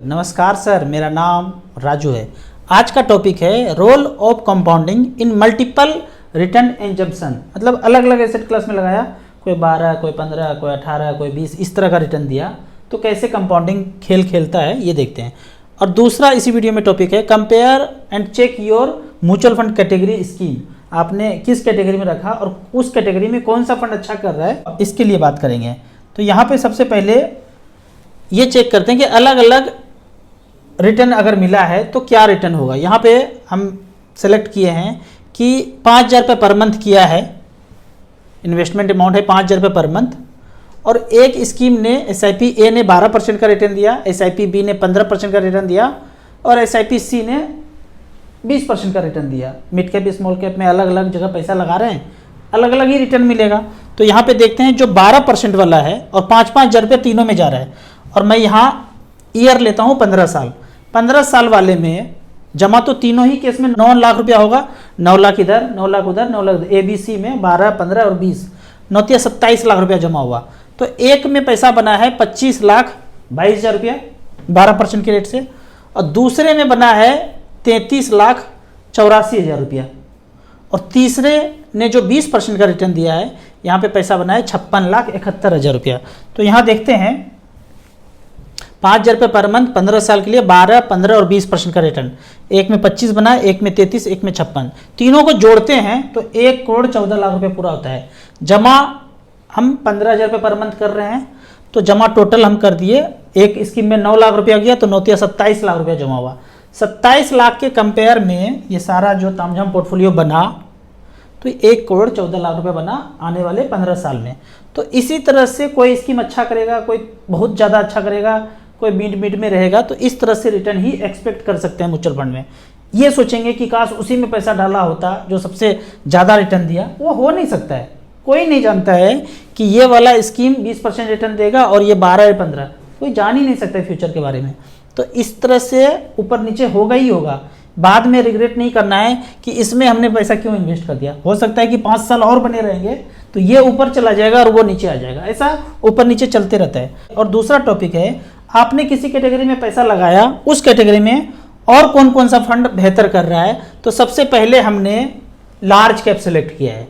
नमस्कार सर, मेरा नाम राजू है। आज का टॉपिक है role of compounding in multiple return exemption. मतलब अलग अलग एसेट क्लास में लगाया, कोई 12, कोई 15, कोई 18, कोई 20 इस तरह का रिटर्न दिया, तो कैसे कंपाउंडिंग खेल खेलता है ये देखते हैं। और दूसरा इसी वीडियो में टॉपिक है compare and check your mutual fund category scheme. आपने किस कैटेगरी में रखा और उस कैटेगरी में कौन सा फंड अच्छा कर रहा है, इसके लिए बात करेंगे। तो यहाँ पे सबसे पहले ये चेक करते हैं कि अलग अलग रिटर्न अगर मिला है तो क्या रिटर्न होगा। यहाँ पे हम सेलेक्ट किए हैं कि 5,000 रुपये पर मंथ किया है, इन्वेस्टमेंट अमाउंट है 5,000 रुपये पर मंथ। और एक स्कीम ने SIP A ने 12% का रिटर्न दिया, SIP B ने 15% का रिटर्न दिया और SIP C ने 20% का रिटर्न दिया। मिड कैप स्मॉल कैप में अलग अलग जगह पैसा लगा रहे हैं, अलग अलग ही रिटर्न मिलेगा। तो यहाँ पे देखते हैं जो 12% वाला है और 5,000 रुपये तीनों में जा रहा है। और मैं यहाँ ईयर लेता हूँ 15 साल। 15 साल वाले में जमा तो तीनों ही केस में 9 लाख रुपया होगा। 9 लाख इधर, 9 लाख उधर, 9 लाख ABC में 12, 15 और 20, 9 × 27 लाख रुपया जमा हुआ। तो एक में पैसा बना है 25,22,000 रुपया 12% के रेट से, और दूसरे में बना है 33,84,000 रुपया, और तीसरे ने जो 20% का रिटर्न दिया है यहाँ पे पैसा बना है 56,71,000 रुपया। तो यहाँ देखते हैं 5,000 रुपये पर मंथ 15 साल के लिए 12, 15 और 20% का रिटर्न। एक में 25 बना है, एक में 33, एक में 56। तीनों को जोड़ते हैं तो 1,14,00,000 रुपये पूरा होता है। जमा हम 15,000 रुपये पर मंथ कर रहे हैं, तो जमा टोटल हम कर दिए। एक स्कीम में 9 लाख रुपया गया तो 9 × 27 लाख रुपया जमा हुआ। 27 लाख के कंपेयर में ये सारा जो तामझाम पोर्टफोलियो बना तो 1,14,00,000 रुपये बना आने वाले 15 साल में। तो इसी तरह से कोई स्कीम अच्छा करेगा, कोई बहुत ज़्यादा अच्छा करेगा, कोई मिड में रहेगा। तो इस तरह से रिटर्न ही एक्सपेक्ट कर सकते हैं म्यूचुअल फंड में। ये सोचेंगे कि काश उसी में पैसा डाला होता जो सबसे ज़्यादा रिटर्न दिया, वो हो नहीं सकता है। कोई नहीं जानता है कि ये वाला स्कीम 20% रिटर्न देगा और ये 12 या 15, कोई जान ही नहीं सकता फ्यूचर के बारे में। तो इस तरह से ऊपर नीचे होगा ही होगा। बाद में रिग्रेट नहीं करना है कि इसमें हमने पैसा क्यों इन्वेस्ट कर दिया। हो सकता है कि 5 साल और बने रहेंगे तो ये ऊपर चला जाएगा और वो नीचे आ जाएगा। ऐसा ऊपर नीचे चलते रहता है। और दूसरा टॉपिक है, आपने किसी कैटेगरी में पैसा लगाया, उस कैटेगरी में और कौन कौन सा फंड बेहतर कर रहा है। तो सबसे पहले हमने लार्ज कैप सेलेक्ट किया है।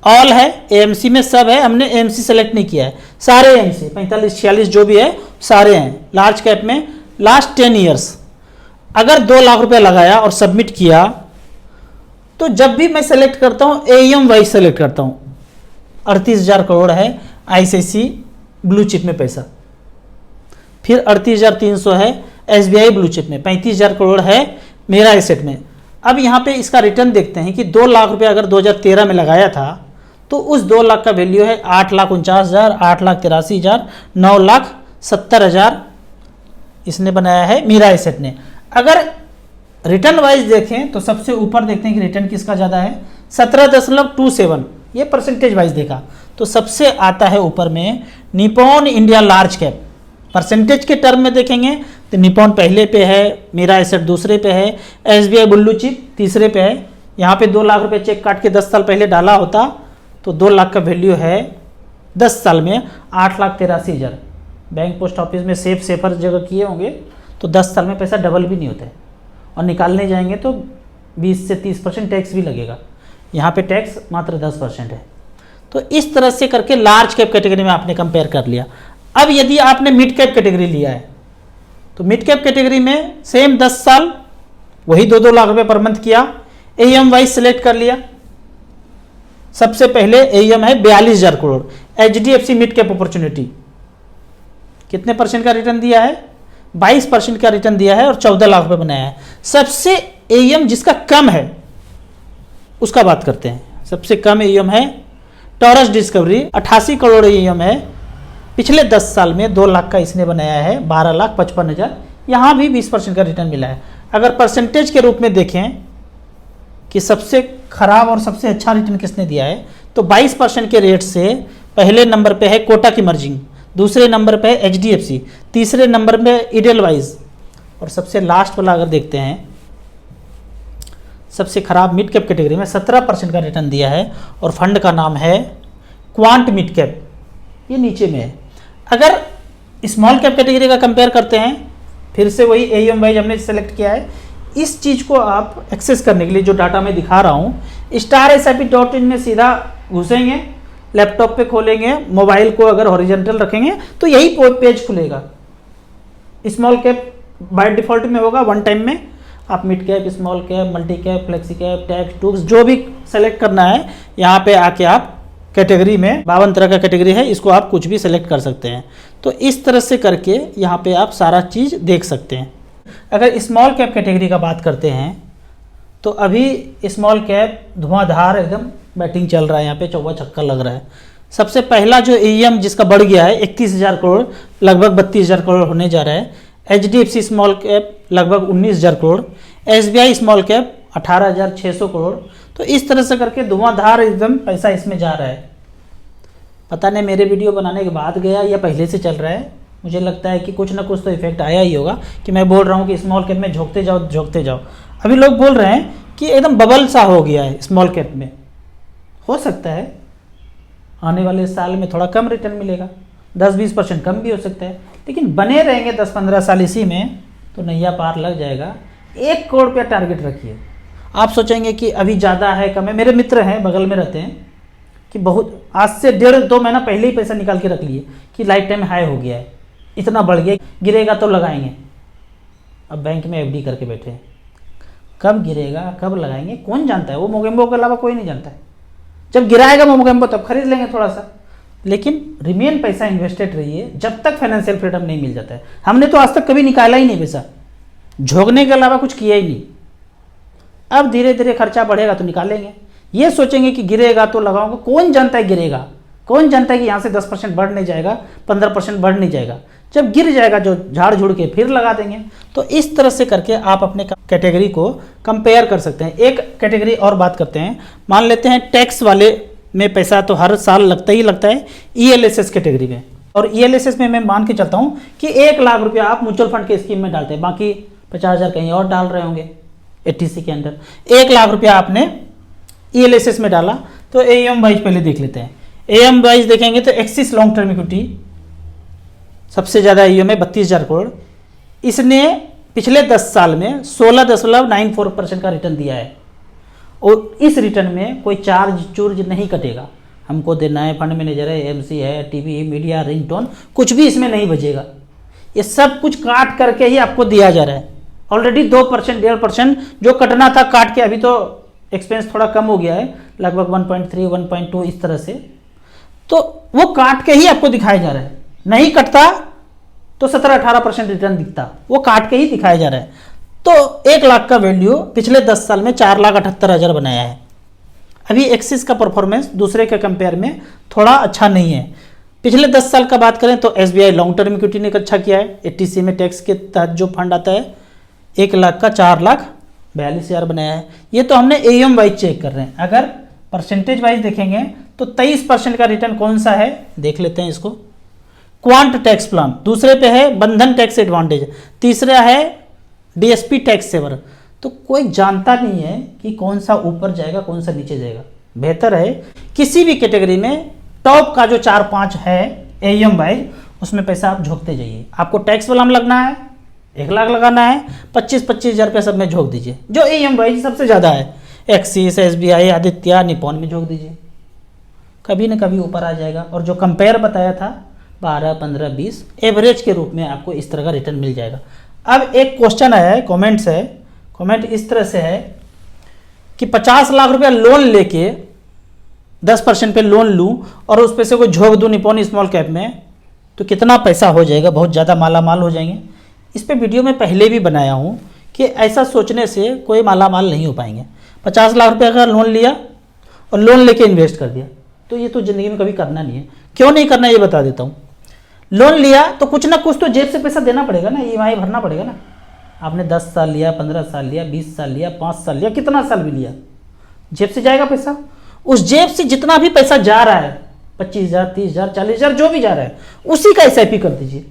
ऑल है, AMC में सब है, हमने AMC सेलेक्ट नहीं किया है। सारे AMC 45, 46 जो भी है सारे हैं लार्ज कैप में। लास्ट 10 ईयर्स अगर 2 लाख रुपया लगाया और सबमिट किया, तो जब भी मैं सेलेक्ट करता हूँ AUM वाइज सेलेक्ट करता हूँ। 38,000 करोड़ है ICICI ब्लू चिप में पैसा, फिर 38,300 है SBI ब्लू चिप में, 35,000 करोड़ है मेरा एसेट में। अब यहाँ पे इसका रिटर्न देखते हैं कि 2 लाख रुपया अगर 2013 में लगाया था तो उस 2 लाख का वैल्यू है 8,49,000, 8,83,000, 9,70,000 इसने बनाया है मेरा एसेट ने। अगर रिटर्न वाइज देखें तो सबसे ऊपर देखते हैं कि रिटर्न किसका ज़्यादा है, 17.27। ये परसेंटेज वाइज देखा तो सबसे आता है ऊपर में Nippon India large cap. Percentage के टर्म में देखेंगे तो निप्पॉन पहले पे है, मेरा एसेट दूसरे पे है, SBI ब्लू चिप तीसरे पे है। यहाँ पे 2 लाख रुपए चेक काट के 10 साल पहले डाला होता तो 2 लाख का वैल्यू है 10 साल में 8,83,000। बैंक पोस्ट ऑफिस में सेफर जगह किए होंगे तो 10 साल में पैसा डबल भी नहीं होता है, और निकालने जाएंगे तो 20 से 30% टैक्स भी लगेगा। यहाँ पे टैक्स मात्र 10% है। तो इस तरह से करके लार्ज कैप कैटेगरी में आपने कंपेयर कर लिया। अब यदि आपने मिड कैप कैटेगरी लिया है तो मिड कैप कैटेगरी में सेम 10 साल वही 2-2 लाख रुपए पर मंथ किया, AUM वाइज सेलेक्ट कर लिया। सबसे पहले AUM है 42,000 crore, HDFC mid cap opportunity कितने परसेंट का रिटर्न दिया है, 22% का रिटर्न दिया है और 14 लाख रुपए बनाया है। सबसे AUM जिसका कम है उसका बात करते हैं। सबसे कम AUM है टॉरस डिस्कवरी, 88 करोड़ AUM है। पिछले 10 साल में 2 लाख का इसने बनाया है, 12,55,000। यहाँ भी 20% का रिटर्न मिला है। अगर परसेंटेज के रूप में देखें कि सबसे खराब और सबसे अच्छा रिटर्न किसने दिया है, तो 22% के रेट से पहले नंबर पे है कोटक इमर्जिंग, दूसरे नंबर पे है HDFC, तीसरे नंबर पे इडेलवाइज, और सबसे लास्ट वाला अगर देखते हैं सबसे खराब मिड कैप कैटेगरी में 17% का रिटर्न दिया है और फंड का नाम है क्वांट मिड कैप, ये नीचे में है। अगर स्मॉल कैप कैटेगरी का कंपेयर करते हैं फिर से वही AUM वाइज हमने सेलेक्ट किया है। इस चीज़ को आप एक्सेस करने के लिए जो डाटा मैं दिखा रहा हूँ, StarSIP.in में सीधा घुसेंगे, लैपटॉप पे खोलेंगे, मोबाइल को अगर हॉरिजॉन्टल रखेंगे तो यही पेज खुलेगा। स्मॉल कैप बाय डिफ़ॉल्ट में होगा, वन टाइम में आप mid cap, small cap, multi cap, flexi cap, tax टूक्स जो भी सेलेक्ट करना है, यहाँ पे आके आप कैटेगरी में 52 तरह का कैटेगरी है, इसको आप कुछ भी सेलेक्ट कर सकते हैं। तो इस तरह से करके यहाँ पे आप सारा चीज़ देख सकते हैं। अगर स्मॉल कैप कैटेगरी का बात करते हैं तो अभी स्मॉल कैप धुआंधार एकदम बैटिंग चल रहा है, यहाँ पे चौवा छक्का लग रहा है। सबसे पहला जो AUM जिसका बढ़ गया है 31,000 करोड़, लगभग 32,000 करोड़ होने जा रहा है। HDFC स्मॉल कैप लगभग 19,000 crore, SBI small cap 18,600 crore. तो इस तरह से करके धुआंधार एकदम पैसा इसमें जा रहा है। पता नहीं मेरे वीडियो बनाने के बाद गया या पहले से चल रहा है, मुझे लगता है कि कुछ ना कुछ तो इफेक्ट आया ही होगा कि मैं बोल रहा हूँ कि स्मॉल कैप में झोंकते जाओ झोंकते जाओ। अभी लोग बोल रहे हैं कि एकदम बबल सा हो गया है स्मॉल कैप में। हो सकता है आने वाले साल में थोड़ा कम रिटर्न मिलेगा, 10-20% कम भी हो सकता है, लेकिन बने रहेंगे 10-15 साल इसी में तो नैया पार लग जाएगा। 1 करोड़ रुपया टारगेट रखिए। आप सोचेंगे कि अभी ज़्यादा है कम है, मेरे मित्र हैं बगल में रहते हैं कि बहुत आज से 1.5-2 महीना पहले ही पैसा निकाल के रख लिए कि लाइफ टाइम हाई हो गया है, इतना बढ़ गया, गिरेगा तो लगाएंगे। अब बैंक में FD करके बैठे हैं, कब गिरेगा कब लगाएंगे कौन जानता है, वो मोगेम्बो के अलावा कोई नहीं जानता है। जब गिराएगा मोगेम्बो तब खरीद लेंगे थोड़ा सा, लेकिन रिमेन पैसा इन्वेस्टेड रहिए जब तक फाइनेंशियल फ्रीडम नहीं मिल जाता है। हमने तो आज तक कभी निकाला ही नहीं पैसा, झोंकने के अलावा कुछ किया ही नहीं। अब धीरे धीरे खर्चा बढ़ेगा तो निकालेंगे, ये सोचेंगे कि गिरेगा तो लगाऊंगा, कौन जानता है गिरेगा, कौन जानता है कि यहाँ से 10% बढ़ नहीं जाएगा, 15% बढ़ नहीं जाएगा। जब गिर जाएगा जो झाड़ झुड़ के फिर लगा देंगे। तो इस तरह से करके आप अपने कैटेगरी को कंपेयर कर सकते हैं। एक कैटेगरी और बात करते हैं, मान लेते हैं टैक्स वाले में पैसा तो हर साल लगता ही लगता है ELSS कैटेगरी में, और ELSS में मैं मान के चलता हूँ कि 1 लाख रुपया आप म्यूचुअल फंड के स्कीम में डालते हैं, बाकी 50,000 कहीं और डाल रहे होंगे 80C के अंदर। 1 लाख रुपया आपने ELSS में डाला तो AUM वाइज पहले देख लेते हैं। AUM वाइज देखेंगे तो एक्सिस लॉन्ग टर्म इक्विटी सबसे ज़्यादा AUM है 32,000 करोड़। इसने पिछले 10 साल में 16.94% का रिटर्न दिया है, और इस रिटर्न में कोई चार्ज नहीं कटेगा। हमको देना है, फंड मैनेजर है, MC है, TV मीडिया रिंगटोन कुछ भी इसमें नहीं बचेगा, ये सब कुछ काट करके ही आपको दिया जा रहा है। ऑलरेडी 2% 1.5% जो कटना था काट के, अभी तो एक्सपेंस थोड़ा कम हो गया है, लगभग 1.3 1.2 इस तरह से, तो वो काट के ही आपको दिखाया जा रहा है। नहीं कटता तो 17-18% रिटर्न दिखता, वो काट के ही दिखाया जा रहा है। तो 1 लाख का वैल्यू पिछले 10 साल में 4,78,000 बनाया है। अभी एक्सिस का परफॉर्मेंस दूसरे के कंपेयर में थोड़ा अच्छा नहीं है। पिछले 10 साल का बात करें तो SBI लॉन्ग टर्म इक्विटी ने अच्छा किया है, 80C में टैक्स के तहत जो फंड आता है 1 लाख का 4,42,000 बनाया है। ये तो हमने AUM वाइज चेक कर रहे हैं। अगर परसेंटेज वाइज देखेंगे तो 23% का रिटर्न कौन सा है देख लेते हैं इसको। क्वांट टैक्स प्लान, दूसरे पे है बंधन टैक्स एडवांटेज, तीसरा है DSP टैक्स सेवर। तो कोई जानता नहीं है कि कौन सा ऊपर जाएगा कौन सा नीचे जाएगा। बेहतर है किसी भी कैटेगरी में टॉप का जो 4-5 है AUM वाइज उसमें पैसा आप झोंकते जाइए। आपको टैक्स वाला में लगना है 1 लाख लगाना है, 25,000 रुपये सब में झोंक दीजिए। जो AUM वाइज सबसे ज़्यादा है एक्सिस, SBI, आदित्य, निपॉन में झोंक दीजिए, कभी न कभी ऊपर आ जाएगा। और जो कंपेयर बताया था 12, 15, 20 एवरेज के रूप में आपको इस तरह का रिटर्न मिल जाएगा। अब एक क्वेश्चन आया है, कमेंट्स है, कमेंट इस तरह से है कि 50 लाख रुपया लोन लेके 10% पे लोन लूँ और उस पैसे को झोंक दूँ निपॉन स्मॉल कैप में तो कितना पैसा हो जाएगा, बहुत ज़्यादा माला माल हो जाएंगे। इस पे वीडियो में पहले भी बनाया हूँ कि ऐसा सोचने से कोई माला माल नहीं हो पाएंगे। 50 लाख रुपये का लोन लिया और लोन लेके इन्वेस्ट कर दिया तो ये तो ज़िंदगी में कभी करना नहीं है। क्यों नहीं करना ये बता देता हूँ। लोन लिया तो कुछ ना कुछ तो जेब से पैसा देना पड़ेगा ना, EMI भरना पड़ेगा ना। आपने 10 साल लिया, 15 साल लिया, 20 साल लिया, 5 साल लिया, कितना साल भी लिया, जेब से जाएगा पैसा। उस जेब से जितना भी पैसा जा रहा है 25,000, 30,000, 40,000 जो भी जा रहा है उसी का SIP कर दीजिए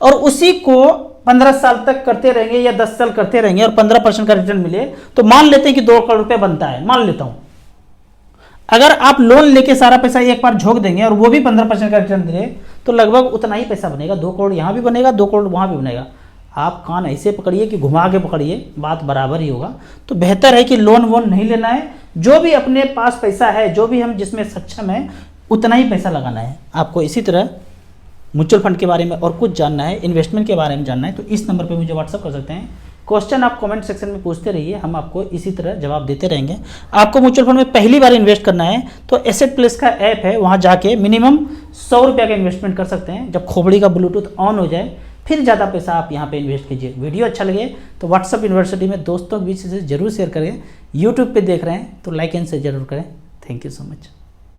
और उसी को 15 साल तक करते रहेंगे या 10 साल करते रहेंगे और 15% का रिटर्न मिले तो मान लेते हैं कि 2 करोड़ रुपये बनता है, मान लेता हूँ। अगर आप लोन लेके सारा पैसा एक बार झोंक देंगे और वो भी 15% का रिटर्न दे तो लगभग उतना ही पैसा बनेगा। 2 करोड़ यहाँ भी बनेगा, 2 करोड़ वहाँ भी बनेगा। आप कान ऐसे पकड़िए कि घुमा के पकड़िए, बात बराबर ही होगा। तो बेहतर है कि लोन वोन नहीं लेना है, जो भी अपने पास पैसा है, जो भी हम जिसमें सक्षम है उतना ही पैसा लगाना है आपको। इसी तरह म्यूचुअल फंड के बारे में और कुछ जानना है, इन्वेस्टमेंट के बारे में जानना है, तो इस नंबर पे मुझे व्हाट्सअप कर सकते हैं। क्वेश्चन आप कमेंट सेक्शन में पूछते रहिए, हम आपको इसी तरह जवाब देते रहेंगे। आपको म्यूचुअल फंड में पहली बार इन्वेस्ट करना है तो एसेट प्लस का ऐप है, वहाँ जाके मिनिमम 100 रुपये का इन्वेस्टमेंट कर सकते हैं। जब खोपड़ी का ब्लूटूथ ऑन हो जाए फिर ज़्यादा पैसा आप यहाँ पे इन्वेस्ट कीजिए। वीडियो अच्छा लगे तो व्हाट्सअप यूनिवर्सिटी में दोस्तों के बीच से जरूर शेयर करें। यूट्यूब पे देख रहे हैं तो लाइक एंड शेयर जरूर करें। Thank you so much.